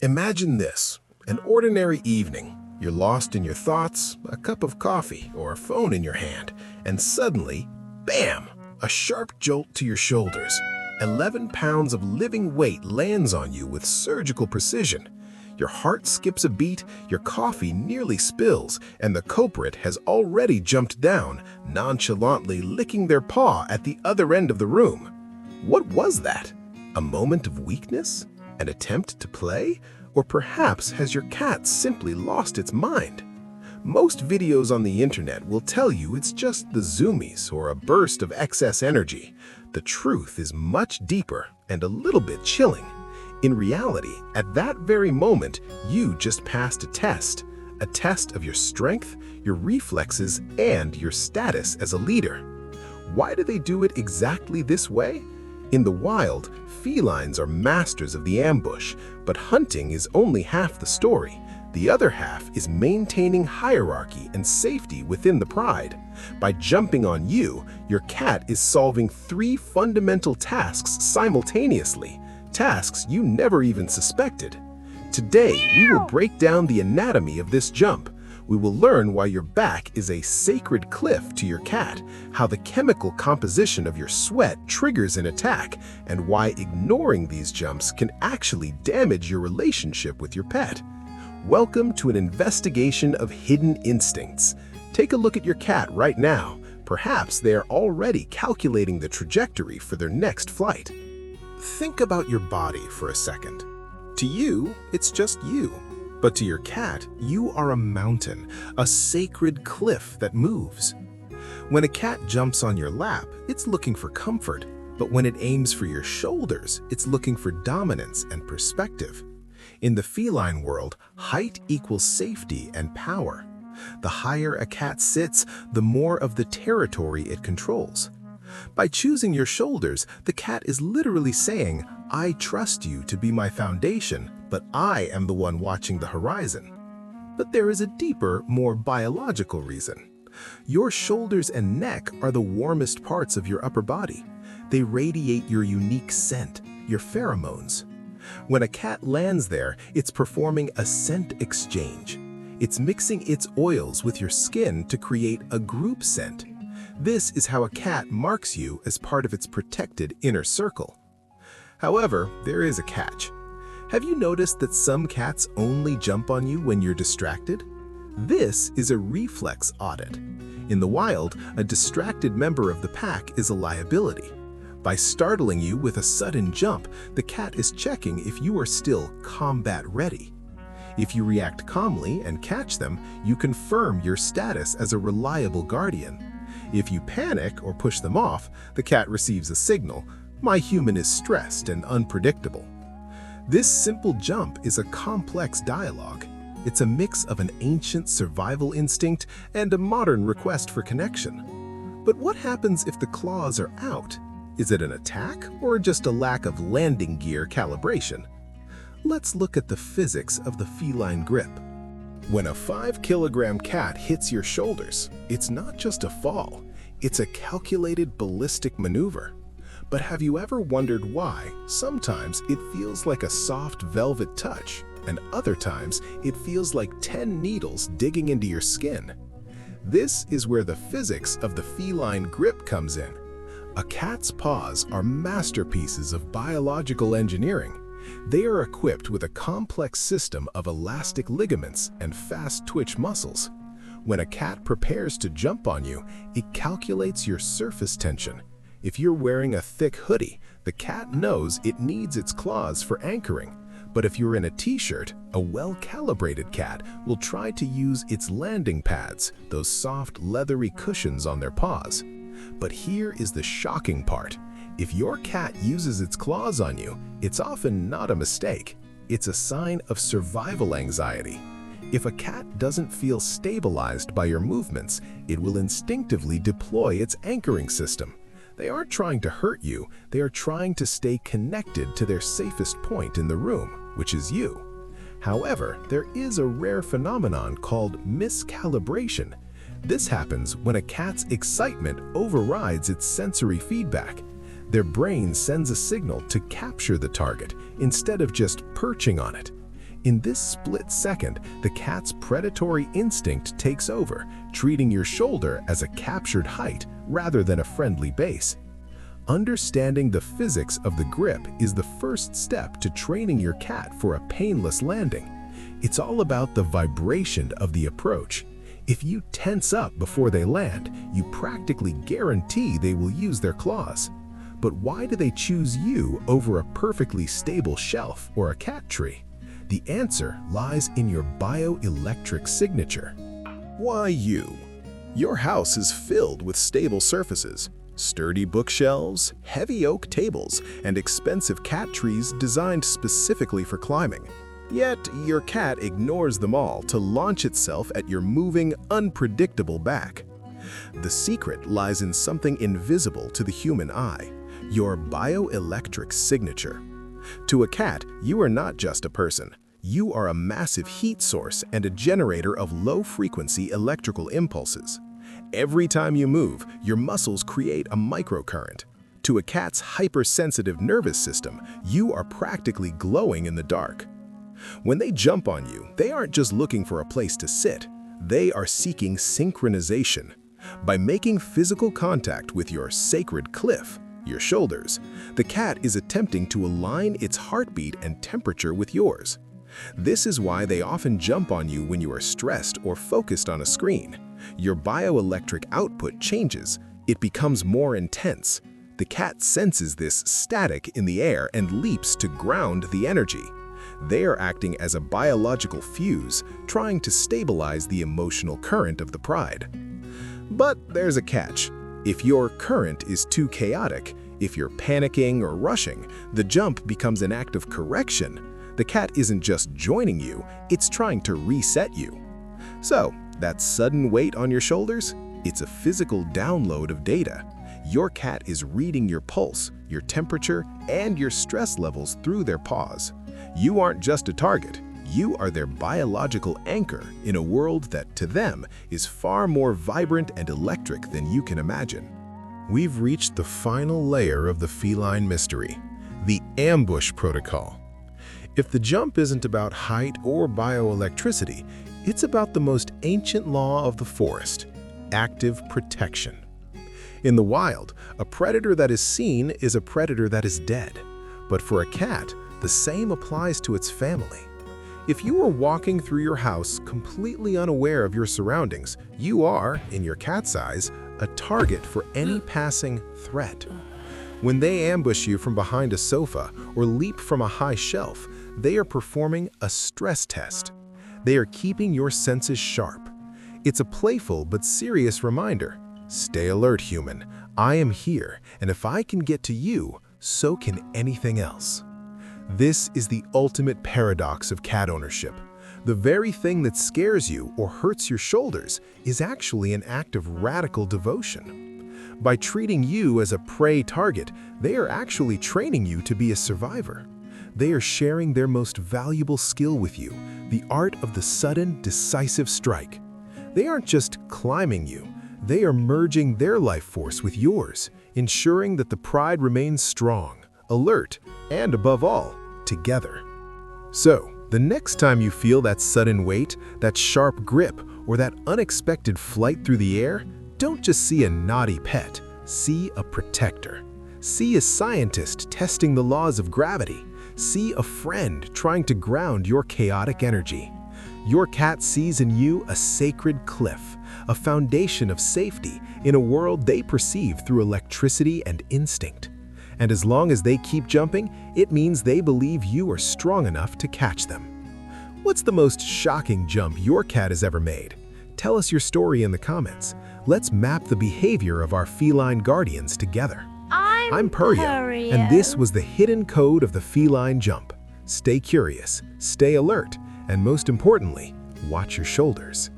Imagine this, an ordinary evening. You're lost in your thoughts, a cup of coffee, or a phone in your hand, and suddenly, bam, a sharp jolt to your shoulders. 11 pounds of living weight lands on you with surgical precision. Your heart skips a beat, your coffee nearly spills, and the culprit has already jumped down, nonchalantly licking their paw at the other end of the room. What was that? A moment of weakness? An attempt to play? Or perhaps has your cat simply lost its mind? Most videos on the internet will tell you it's just the zoomies or a burst of excess energy. The truth is much deeper and a little bit chilling. In reality, at that very moment, you just passed a test of your strength, your reflexes, and your status as a leader. Why do they do it exactly this way? In the wild, felines are masters of the ambush, but hunting is only half the story. The other half is maintaining hierarchy and safety within the pride. By jumping on you, your cat is solving 3 fundamental tasks simultaneously, tasks you never even suspected. Today, we will break down the anatomy of this jump. We will learn why your back is a sacred cliff to your cat, how the chemical composition of your sweat triggers an attack, and why ignoring these jumps can actually damage your relationship with your pet. Welcome to an investigation of hidden instincts. Take a look at your cat right now. Perhaps they are already calculating the trajectory for their next flight. Think about your body for a second. To you, it's just you. But to your cat, you are a mountain, a sacred cliff that moves. When a cat jumps on your lap, it's looking for comfort, but when it aims for your shoulders, it's looking for dominance and perspective. In the feline world, height equals safety and power. The higher a cat sits, the more of the territory it controls. By choosing your shoulders, the cat is literally saying, "I trust you to be my foundation, but I am the one watching the horizon." But there is a deeper, more biological reason. Your shoulders and neck are the warmest parts of your upper body. They radiate your unique scent, your pheromones. When a cat lands there, it's performing a scent exchange. It's mixing its oils with your skin to create a group scent. This is how a cat marks you as part of its protected inner circle. However, there is a catch. Have you noticed that some cats only jump on you when you're distracted? This is a reflex audit. In the wild, a distracted member of the pack is a liability. By startling you with a sudden jump, the cat is checking if you are still combat ready. If you react calmly and catch them, you confirm your status as a reliable guardian. If you panic or push them off, the cat receives a signal, "My human is stressed and unpredictable." This simple jump is a complex dialogue. It's a mix of an ancient survival instinct and a modern request for connection. But what happens if the claws are out? Is it an attack or just a lack of landing gear calibration? Let's look at the physics of the feline grip. When a 5-kilogram cat hits your shoulders, it's not just a fall, it's a calculated ballistic maneuver. But have you ever wondered why sometimes it feels like a soft velvet touch, and other times it feels like 10 needles digging into your skin? This is where the physics of the feline grip comes in. A cat's paws are masterpieces of biological engineering. They are equipped with a complex system of elastic ligaments and fast twitch muscles. When a cat prepares to jump on you, it calculates your surface tension. If you're wearing a thick hoodie, the cat knows it needs its claws for anchoring. But if you're in a t-shirt, a well-calibrated cat will try to use its landing pads, those soft, leathery cushions on their paws. But here is the shocking part. If your cat uses its claws on you, it's often not a mistake. It's a sign of survival anxiety. If a cat doesn't feel stabilized by your movements, it will instinctively deploy its anchoring system. They aren't trying to hurt you, they are trying to stay connected to their safest point in the room, which is you. However, there is a rare phenomenon called miscalibration. This happens when a cat's excitement overrides its sensory feedback. Their brain sends a signal to capture the target instead of just perching on it. In this split second, the cat's predatory instinct takes over, treating your shoulder as a captured height rather than a friendly base. Understanding the physics of the grip is the first step to training your cat for a painless landing. It's all about the vibration of the approach. If you tense up before they land, you practically guarantee they will use their claws. But why do they choose you over a perfectly stable shelf or a cat tree? The answer lies in your bioelectric signature. Why you? Your house is filled with stable surfaces, sturdy bookshelves, heavy oak tables, and expensive cat trees designed specifically for climbing. Yet, your cat ignores them all to launch itself at your moving, unpredictable back. The secret lies in something invisible to the human eye, your bioelectric signature. To a cat, you are not just a person. You are a massive heat source and a generator of low-frequency electrical impulses. Every time you move, your muscles create a microcurrent. To a cat's hypersensitive nervous system, you are practically glowing in the dark. When they jump on you, they aren't just looking for a place to sit. They are seeking synchronization. By making physical contact with your sacred cliff, your shoulders, the cat is attempting to align its heartbeat and temperature with yours. This is why they often jump on you when you are stressed or focused on a screen. Your bioelectric output changes. It becomes more intense. The cat senses this static in the air and leaps to ground the energy. They are acting as a biological fuse, trying to stabilize the emotional current of the pride. But there's a catch. If your current is too chaotic, if you're panicking or rushing, the jump becomes an act of correction. The cat isn't just joining you, it's trying to reset you. So, that sudden weight on your shoulders? It's a physical download of data. Your cat is reading your pulse, your temperature, and your stress levels through their paws. You aren't just a target, you are their biological anchor in a world that, to them, is far more vibrant and electric than you can imagine. We've reached the final layer of the feline mystery, the ambush protocol. If the jump isn't about height or bioelectricity, it's about the most ancient law of the forest, active protection. In the wild, a predator that is seen is a predator that is dead. But for a cat, the same applies to its family. If you are walking through your house completely unaware of your surroundings, you are, in your cat's eyes, a target for any passing threat. When they ambush you from behind a sofa or leap from a high shelf, they are performing a stress test. They are keeping your senses sharp. It's a playful but serious reminder. Stay alert, human. I am here, and if I can get to you, so can anything else. This is the ultimate paradox of cat ownership. The very thing that scares you or hurts your shoulders is actually an act of radical devotion. By treating you as a prey target, they are actually training you to be a survivor. They are sharing their most valuable skill with you, the art of the sudden, decisive strike. They aren't just climbing you, they are merging their life force with yours, ensuring that the pride remains strong, alert, and above all, together. So, the next time you feel that sudden weight, that sharp grip, or that unexpected flight through the air, don't just see a naughty pet, see a protector. See a scientist testing the laws of gravity. See a friend trying to ground your chaotic energy. Your cat sees in you a sacred cliff, a foundation of safety in a world they perceive through electricity and instinct. And as long as they keep jumping, it means they believe you are strong enough to catch them. What's the most shocking jump your cat has ever made? Tell us your story in the comments. Let's map the behavior of our feline guardians together. I'm Puryo, and this was the hidden code of the feline jump. Stay curious, stay alert, and most importantly, watch your shoulders.